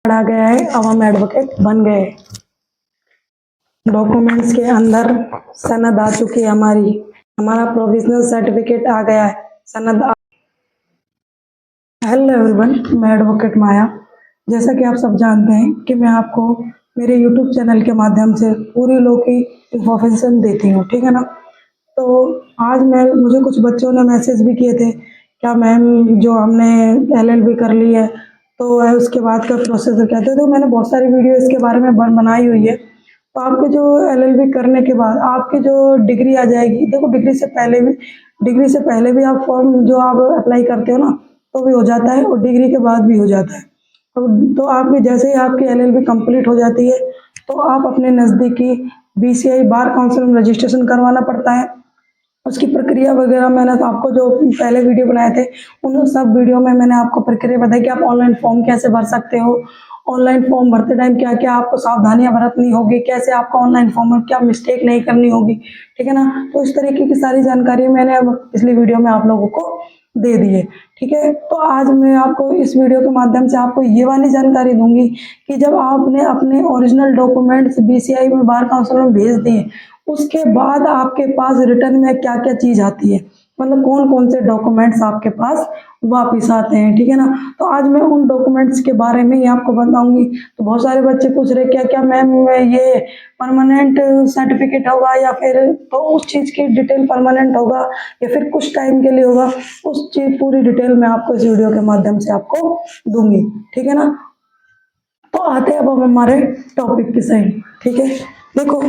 पढ़ा गया है, अब हम एडवोकेट बन गए। डॉक्यूमेंट्स के अंदर सनद आ चुकी है हमारा प्रोविजनल सर्टिफिकेट आ गया है, सनद हेलो एवरीवन, मैं एडवोकेट माया। जैसा कि आप सब जानते हैं कि मैं आपको मेरे यूट्यूब चैनल के माध्यम से पूरी लॉ की इंफॉर्मेशन देती हूँ, ठीक है ना। तो आज मुझे कुछ बच्चों ने मैसेज भी किए थे, क्या मैम जो हमने LLB कर ली है तो उसके बाद का प्रोसेसर कहते थे। तो मैंने बहुत सारी वीडियो इसके बारे में बनाई हुई है। तो आपके जो LLB करने के बाद आपकी जो डिग्री आ जाएगी, देखो डिग्री से पहले भी आप फॉर्म जो आप अप्लाई करते हो ना तो भी हो जाता है, और डिग्री के बाद भी हो जाता है। तो आपकी जैसे ही आपकी LLB कंप्लीट हो जाती है तो आप अपने नज़दीकी BCI बार काउंसिल में रजिस्ट्रेशन करवाना पड़ता है। उसकी प्रक्रिया वगैरह मैंने तो आपको जो पहले वीडियो बनाए थे उन सब वीडियो में मैंने आपको प्रक्रिया बताई कि आप ऑनलाइन फॉर्म कैसे भर सकते हो, ऑनलाइन फॉर्म भरते टाइम क्या क्या आपको सावधानियां बरतनी होगी, कैसे आपको ऑनलाइन फॉर्म में क्या मिस्टेक नहीं करनी होगी, ठीक है ना। तो इस तरीके की सारी जानकारी मैंने अब पिछली वीडियो में आप लोगों को दे दी है, ठीक है। तो आज मैं आपको इस वीडियो के माध्यम से आपको ये वाली जानकारी दूंगी कि जब आपने अपने ओरिजिनल डॉक्यूमेंट्स BCI में बार काउंसिल में भेज दिए उसके बाद आपके पास रिटर्न में क्या क्या चीज आती है, मतलब कौन कौन से डॉक्यूमेंट्स आपके पास वापिस आते हैं, ठीक है ना। तो आज मैं उन डॉक्यूमेंट्स के बारे में ही आपको बताऊंगी। तो बहुत सारे बच्चे पूछ रहे क्या क्या मैम ये परमानेंट सर्टिफिकेट होगा या फिर तो उस चीज की डिटेल परमानेंट होगा या फिर कुछ टाइम के लिए होगा, उस चीज पूरी डिटेल मैं आपको इस वीडियो के माध्यम से आपको दूंगी, ठीक है ना। तो आते हैं अब हमारे टॉपिक की साइड, ठीक है। देखो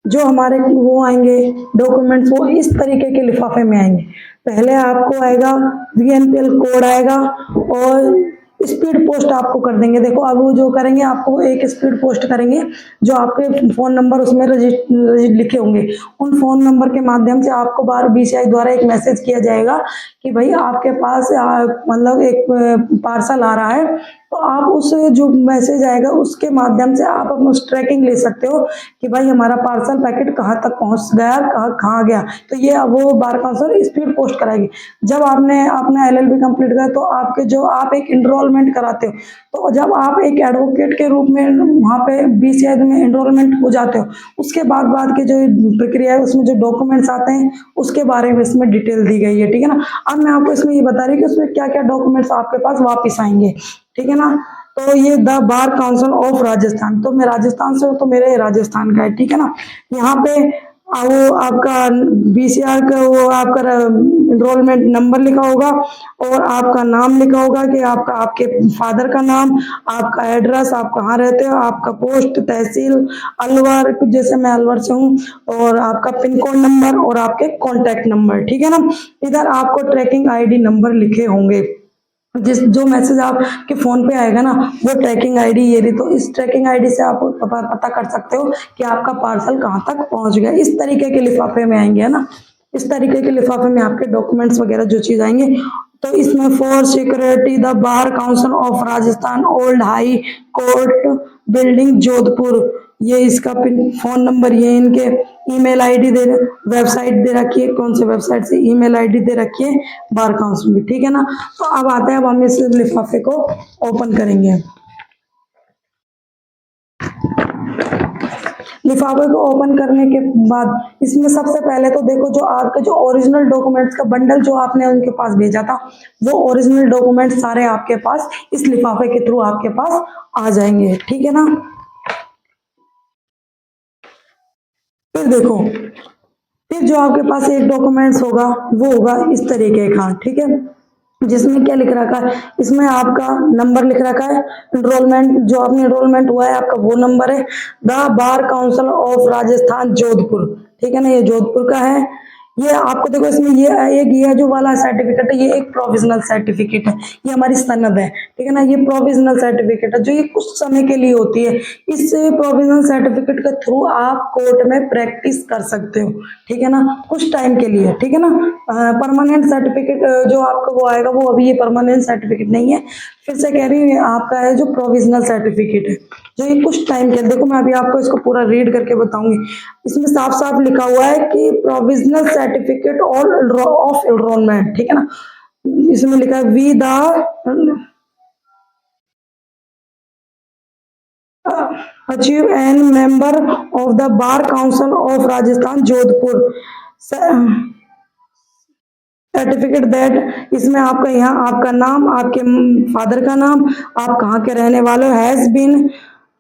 जो हमारे वो आएंगे डॉक्यूमेंट्स वो इस तरीके के लिफाफे में आएंगे। पहले आपको आएगा VNPL कोड आएगा और स्पीड पोस्ट आपको कर देंगे। देखो अब वो जो करेंगे आपको एक स्पीड पोस्ट करेंगे, जो आपके फोन नंबर उसमें लिखे होंगे उन फोन नंबर के माध्यम से आपको बार BCI द्वारा एक मैसेज किया जाएगा कि भाई आपके पास मतलब एक पार्सल आ रहा है। तो आप उस जो मैसेज आएगा उसके माध्यम से आप अपना ट्रैकिंग ले सकते हो कि भाई हमारा पार्सल पैकेट कहाँ तक पहुंच गया, कहाँ गया। तो ये वो बार काउंसिल स्पीड पोस्ट कराएगी। जब आपने अपना LLB कंप्लीट किया तो आपके जो आप एक इनरोलमेंट कराते हो, तो जब आप एक एडवोकेट के रूप में वहाँ पे BCI में इनरोलमेंट हो जाते हो उसके बाद की जो प्रक्रिया है उसमें जो डॉक्यूमेंट्स आते हैं उसके बारे में इसमें डिटेल दी गई है, ठीक है ना। अब मैं आपको इसमें ये बता रही हूँ कि उसमें क्या क्या डॉक्यूमेंट्स आपके पास वापिस आएंगे, ठीक है ना। तो ये the bar council of Rajasthan, तो मैं राजस्थान से हूँ तो मेरे राजस्थान का है, ठीक है ना। यहाँ पे वो आपका BCR का वो आपका इनरोलमेंट नंबर लिखा होगा और आपका नाम लिखा होगा कि आपके फादर का नाम, आपका एड्रेस, आप कहाँ रहते हो, आपका पोस्ट, तहसील अलवर, जैसे मैं अलवर से हूँ, और आपका पिन कोड नंबर और आपके कॉन्टैक्ट नंबर, ठीक है ना। इधर आपको ट्रैकिंग ID नंबर लिखे होंगे। जो मैसेज आपके फोन पे आएगा ना वो ट्रैकिंग ID ये रही। तो इस ट्रैकिंग ID से आप पता कर सकते हो कि आपका पार्सल कहाँ तक पहुंच गया। इस तरीके के लिफाफे में आएंगे, है ना। इस तरीके के लिफाफे में आपके डॉक्यूमेंट्स वगैरह जो चीज आएंगे। तो इसमें for security the bar council of Rajasthan old high court building Jodhpur, ये इसका फोन नंबर, ये इनके ईमेल ID दे, वेबसाइट दे रखी है, कौन से वेबसाइट से ईमेल ID दे रखी है बार काउंसिल में, ठीक है ना। तो अब आते हैं, अब हम इस लिफाफे को ओपन करेंगे। लिफाफे को ओपन करने के बाद इसमें सबसे पहले तो देखो जो आपके जो ओरिजिनल डॉक्यूमेंट्स का बंडल जो आपने उनके पास भेजा था वो ओरिजिनल डॉक्यूमेंट्स सारे आपके पास इस लिफाफे के थ्रू आपके पास आ जाएंगे, ठीक है ना। फिर देखो, फिर जो आपके पास एक डॉक्यूमेंट्स होगा वो होगा इस तरीके का, ठीक है, जिसमें क्या लिख रखा है, इसमें आपका नंबर लिख रखा है, इनरोलमेंट जो आपने इनरोलमेंट हुआ है आपका वो नंबर है, the bar council of Rajasthan Jodhpur, ठीक है ना, ये जोधपुर का है। ये आपको देखो इसमें ये जो वाला सर्टिफिकेट है ये एक प्रोविजनल सर्टिफिकेट है, ये हमारी सनद है, ठीक है ना। ये प्रोविजनल सर्टिफिकेट है जो ये कुछ समय के लिए होती है। इस प्रोविजनल सर्टिफिकेट के थ्रू आप कोर्ट में प्रैक्टिस कर सकते हो, ठीक है ना, कुछ टाइम के लिए, ठीक है ना। परमानेंट सर्टिफिकेट जो आपका वो आएगा वो अभी ये परमानेंट सर्टिफिकेट नहीं है। फिर से कह रही हूँ आपका है जो प्रोविजनल सर्टिफिकेट है जो ये कुछ टाइम के, देखो मैं अभी आपको इसको पूरा रीड करके बताऊंगी। इसमें साफ साफ लिखा हुआ है कि प्रोविजनल सर्टिफिकेट ऑफ एनरोलमेंट, ठीक है ना। इसमें लिखा है we the achieve an member of the bar council of Rajasthan Jodhpur certificate that, इसमें आपका यहाँ आपका नाम, आपके फादर का नाम, आप कहाँ के रहने वाले हो, has been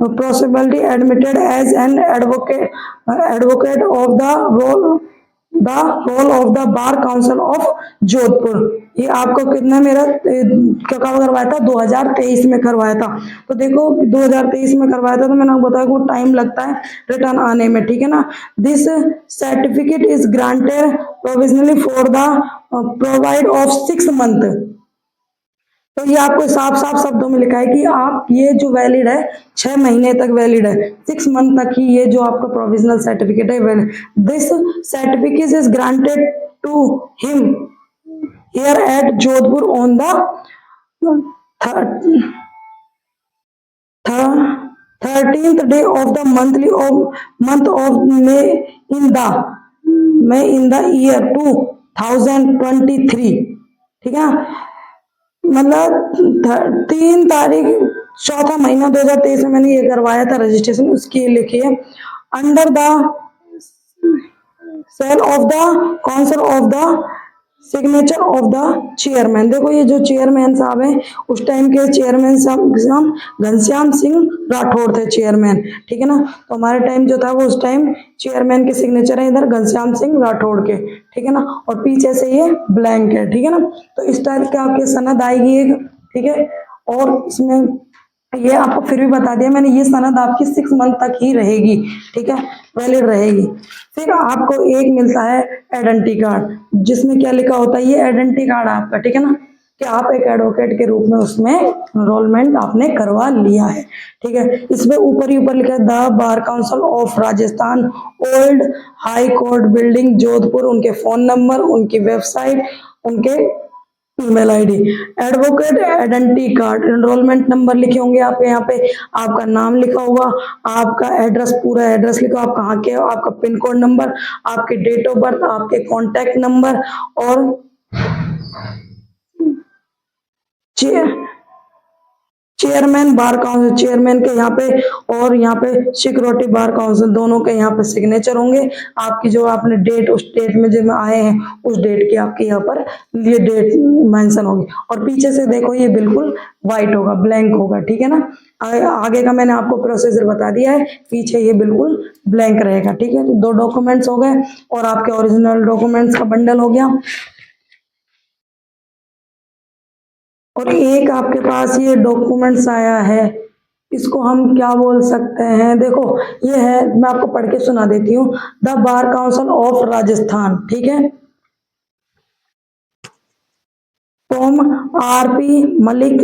possibility admitted as an advocate of the role of the bar council of Jodhpur. ये आपको कितना मेरा क्या करवाया था, 2023 में करवाया था। तो देखो 2023 में करवाया था, तो मैंने आपको बताया वो टाइम लगता है रिटर्न आने में, ठीक है ना। This certificate is granted provisionally for the provide of 6 month. तो ये आपको साफ साफ शब्दों में लिखा है कि आप ये जो वैलिड है 6 महीने तक वैलिड है, 6 मंथ तक ही ये जो आपका प्रोविजनल सर्टिफिकेट है valid. This certificate is granted to him here at Jodhpur on the 13th day of the month of May in the year 2023, ठीक है। मतलब 3 तारीख 4था महीना 2023 में मैंने ये करवाया था रजिस्ट्रेशन, उसके लिखिए under the seal of the council of the signature of the chairman. देखो ये जो चेयरमैन साहब हैं, उस टाइम के चेयरमैन साहब घनश्याम सिंह राठौड़ थे चेयरमैन, ठीक है ना। तो हमारे टाइम जो था वो उस टाइम चेयरमैन के सिग्नेचर है इधर घनश्याम सिंह राठौड़ के, ठीक है ना। और पीछे से ये ब्लैंक है, ठीक है ना। तो इस टाइप के आपके सनद आएगी एक, ठीक है। और इसमें ये आपको फिर भी बता दिया मैंने, ये सनद आपकी 6 मंथ तक ही रहेगी, ठीक है, वैलिड रहेगी। फिर आपको एक मिलता है आइडेंटिटी कार्ड, जिसमें क्या लिखा होता है, ये आइडेंटिटी कार्ड आपका, ठीक है ना, कि आप एक एडवोकेट के रूप में उसमें एनरोलमेंट आपने करवा लिया है, ठीक है। इसमें ऊपर ही ऊपर लिखा है the bar council of Rajasthan old high court building Jodhpur, उनके फोन नंबर, उनकी वेबसाइट, उनके email ID, advocate identity card, enrolment number लिखे होंगे आप यहाँ पे, आपका नाम लिखा होगा, आपका एड्रेस, पूरा एड्रेस लिखा, आप कहाँ के हो, आपका पिन कोड नंबर, आपके डेट ऑफ बर्थ, आपके कॉन्टैक्ट नंबर, और चेयरमैन बार काउंसिल, चेयरमैन के यहाँ पे, और यहाँ पे सिक्योरिटी बार काउंसिल, दोनों के यहाँ पे सिग्नेचर होंगे। आपकी जो आपने डेट, उस डेट में जब आए हैं उस डेट की आपके यहाँ पर ये डेट मेंशन होगी। और पीछे से देखो ये बिल्कुल व्हाइट होगा, ब्लैंक होगा, ठीक है ना। आगे का मैंने आपको प्रोसीजर बता दिया है, पीछे ये बिल्कुल ब्लैंक रहेगा, ठीक है। तो 2 डॉक्यूमेंट्स हो गए और आपके ओरिजिनल डॉक्यूमेंट्स का बंडल हो गया। और एक आपके पास ये डॉक्यूमेंट्स आया है, इसको हम क्या बोल सकते हैं, देखो ये है, मैं आपको पढ़ के सुना देती हूँ, the bar council of Rajasthan, ठीक है, from RP Malik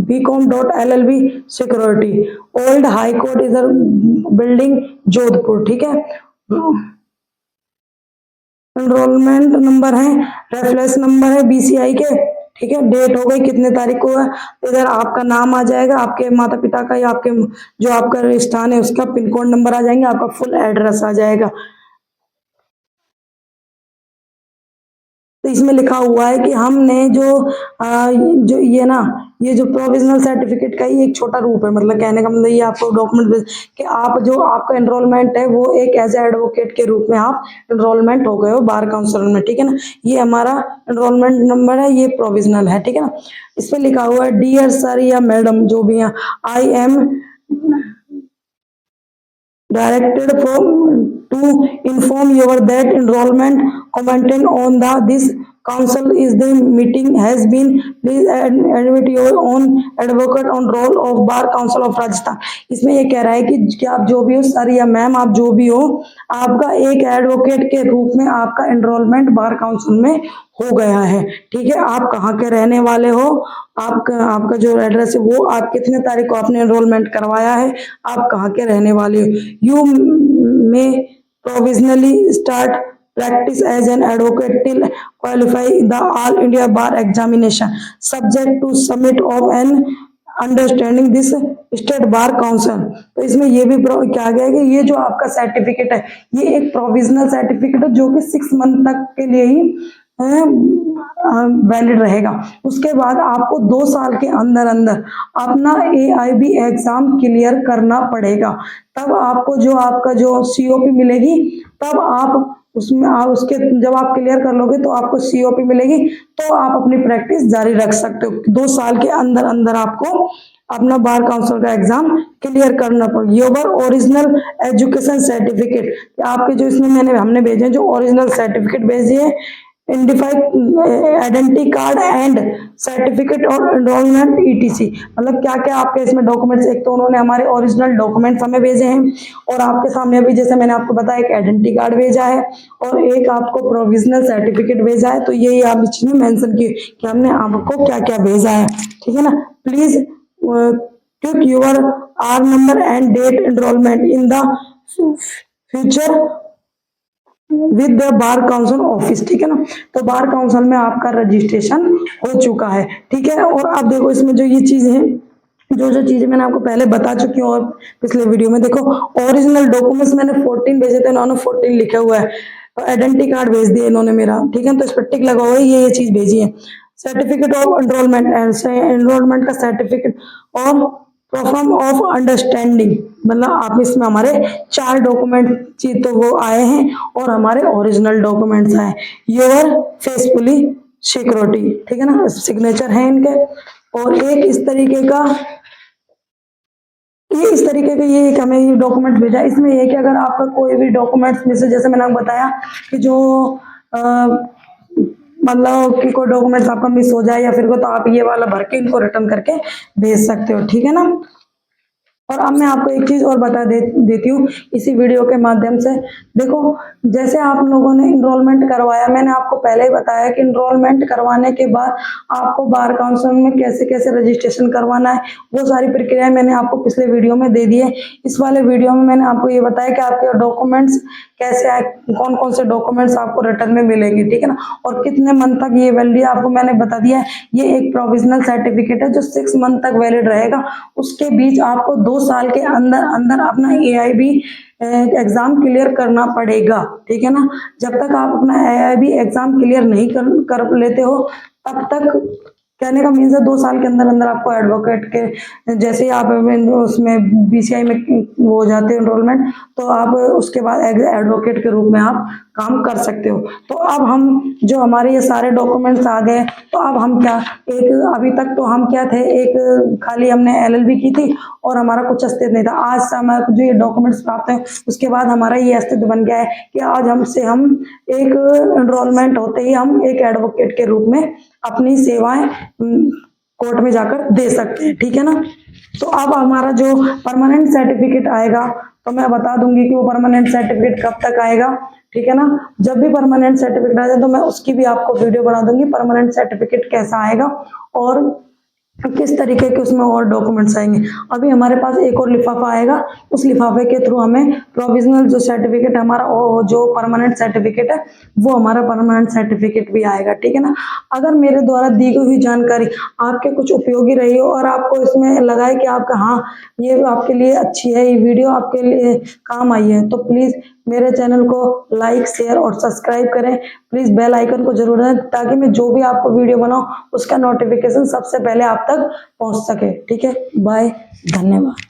.bcom.llb security old high court इधर बिल्डिंग जोधपुर, ठीक है। एनरोलमेंट नंबर है, रेफरेंस नंबर है BCI के, ठीक है। डेट हो गई कितने तारीख को है, इधर आपका नाम आ जाएगा, आपके माता पिता का या आपके जो आपका स्थान है उसका पिन कोड नंबर आ जाएंगे, आपका फुल एड्रेस आ जाएगा। तो इसमें लिखा हुआ है कि हमने जो ये ना, ये जो प्रोविजनल सर्टिफिकेट का ही एक छोटा रूप है, मतलब कहने का मतलब ये आपको डॉक्यूमेंट कि आप जो आपका एनरोलमेंट है वो एक एज एडवोकेट के रूप में आप एनरोलमेंट हो गए हो बार काउंसिल में, ठीक है ना। ये हमारा एनरोलमेंट नंबर है, ये प्रोविजनल है, ठीक है ना। इस पर लिखा हुआ है डियर सर या मैडम जो भी है, I am directed to inform you that enrollment commented on this council is the meeting has been, please admit your own advocate on role of bar council of Rajasthan। इसमें ये कह रहा है कि आप जो भी हो सर या मैम, आप जो भी हो, आपका एक एडवोकेट के रूप में आपका एनरोलमेंट बार काउंसिल में हो गया है, ठीक है। आप कहाँ के रहने वाले हो, आपका जो एड्रेस है वो आप कितने तारीख को आपने एनरोलमेंट करवाया है, आप कहाँ के रहने वाले हो। You may provisionally start practice as an advocate till qualify the all India bar examination subject to submit of an understanding this state bar council. तो इसमें ये भी क्या गया है कि ये जो आपका सर्टिफिकेट है ये एक प्रोविजनल सर्टिफिकेट है जो कि 6 मंथ तक के लिए ही वैलिड रहेगा। उसके बाद आपको 2 साल के अंदर अंदर अपना AIB एग्जाम क्लियर करना पड़ेगा। तब आपको जो आपका जो COP मिलेगी, तब आप उसमें आप उसके जब आप क्लियर कर लोगे तो आपको COP मिलेगी, तो आप अपनी प्रैक्टिस जारी रख सकते हो। 2 साल के अंदर अंदर आपको अपना बार काउंसिल का एग्जाम क्लियर करना पड़ेगा। योर ओरिजिनल एजुकेशन सर्टिफिकेट, आपके जो इसमें हमने भेजे हैं, जो ओरिजिनल सर्टिफिकेट भेजे हैं, identify identity card and certificate of enrolment ETC, मतलब क्या क्या आपके इसमें डॉक्यूमेंट्स। एक तो उन्होंने हमारे ओरिजिनल डॉक्यूमेंट्स हमें भेजे हैं, और आपके सामने अभी जैसे मैंने आपको बताया एक आइडेंटिटी कार्ड भेजा है और एक आपको प्रोविजनल सर्टिफिकेट भेजा है। तो यही आप इस चीज में मेंशन किए कि हमने आपको क्या क्या भेजा है, ठीक है ना। Please click your R number and date enrollment in the future with the bar council office, ठीक है ना। तो बार काउंसिल में आपका रजिस्ट्रेशन हो चुका है, ठीक है। और आप देखो इसमें जो ये चीजें हैं, जो जो चीजें मैंने आपको पहले बता चुकी हूँ और पिछले वीडियो में, देखो ओरिजिनल डॉक्यूमेंट्स मैंने 14 भेजे थे, इन्होंने 14 लिखा हुआ है। आइडेंटिटी कार्ड भेज दिया इन्होंने मेरा, ठीक है। तो इस पर टिक लगा हुआ है, ये चीज भेजी है। सर्टिफिकेट ऑफ एनरोलमेंट, एनरोलमेंट का सर्टिफिकेट और प्रोफार्म ऑफ अंडरस्टैंडिंग, मतलब आप इसमें हमारे 4 डॉक्यूमेंट तो वो आए हैं और हमारे ओरिजिनल डॉक्यूमेंट्स आए। योर फेसफुली सिक्योरिटी, ठीक है ना, सिग्नेचर है इनके। और एक इस तरीके का ये एक हमें ये डॉक्यूमेंट भेजा। इसमें ये कि अगर आपका कोई भी डॉक्यूमेंट्स में से, जैसे मैंने आपको बताया कि जो मतलब कि कोई डॉक्यूमेंट्स आपका मिस हो जाए या फिर को, तो आप ये वाला भर के इनको रिटर्न करके भेज सकते हो, ठीक है ना। और अब मैं आपको एक चीज और बता देती हूँ इसी वीडियो के माध्यम से। देखो जैसे आप लोगों ने इनरोलमेंट करवाया, मैंने आपको पहले ही बताया कि इनरोलमेंट करवाने के बाद आपको बार काउंसिल में कैसे कैसे रजिस्ट्रेशन करवाना है, वो सारी प्रक्रिया मैंने आपको पिछले वीडियो में दे दी है। इस वाले वीडियो में मैंने आपको ये बताया कि आपके डॉक्यूमेंट्स कैसे आए, कौन कौन से डॉक्यूमेंट्स आपको रिटर्न में मिलेंगे, ठीक है ना। और कितने मंथ तक ये वैलिड, आपको मैंने बता दिया है। ये एक प्रोविजनल सर्टिफिकेट है जो 6 मंथ तक वैलिड रहेगा। उसके बीच आपको 2 साल के अंदर अंदर अपना AIB एग्जाम क्लियर करना पड़ेगा, ठीक है ना। जब तक आप अपना AIB एग्जाम क्लियर नहीं कर लेते हो, तब तक कहने का मीन्स है 2 साल के अंदर अंदर आपको एडवोकेट के, जैसे ही आप उसमें BCI में वो हो जाते हो एनरोलमेंट, तो आप उसके बाद एडवोकेट के रूप में आप काम कर सकते हो। तो अब हम जो हमारे ये सारे डॉक्यूमेंट्स आ गए, तो अब हम क्या, एक अभी तक तो हम क्या थे, एक खाली हमने LLB की थी और हमारा कुछ अस्तित्व नहीं था। आज से हमारे जो ये डॉक्यूमेंट्स प्राप्त हैं, उसके बाद हमारा ये अस्तित्व बन गया है कि आज हम एक एनरोलमेंट होते ही हम एक एडवोकेट के रूप में अपनी सेवाएं कोर्ट में जाकर दे सकते हैं, ठीक है ना। तो अब हमारा जो परमानेंट सर्टिफिकेट आएगा, तो मैं बता दूंगी कि वो परमानेंट सर्टिफिकेट कब तक आएगा, ठीक है ना। जब भी परमानेंट सर्टिफिकेट आ जाए तो मैं उसकी भी आपको वीडियो बना दूंगी, परमानेंट सर्टिफिकेट कैसा आएगा और किस तरीके के उसमें और डॉक्यूमेंट्स आएंगे। अभी हमारे पास एक और लिफाफा आएगा, उस लिफाफे के थ्रू हमें प्रोविजनल जो सर्टिफिकेट हमारा जो परमानेंट सर्टिफिकेट है, वो हमारा परमानेंट सर्टिफिकेट भी आएगा, ठीक है ना। अगर मेरे द्वारा दी गई हुई जानकारी आपके कुछ उपयोगी रही हो और आपको इसमें लगा है कि आपका हाँ ये आपके लिए अच्छी है, ये वीडियो आपके लिए काम आई है, तो प्लीज मेरे चैनल को लाइक, शेयर और सब्सक्राइब करें। प्लीज बेल आइकन को जरूर दबाएं ताकि मैं जो भी आपको वीडियो बनाऊं उसका नोटिफिकेशन सबसे पहले आप तक पहुंच सके, ठीक है। बाय, धन्यवाद।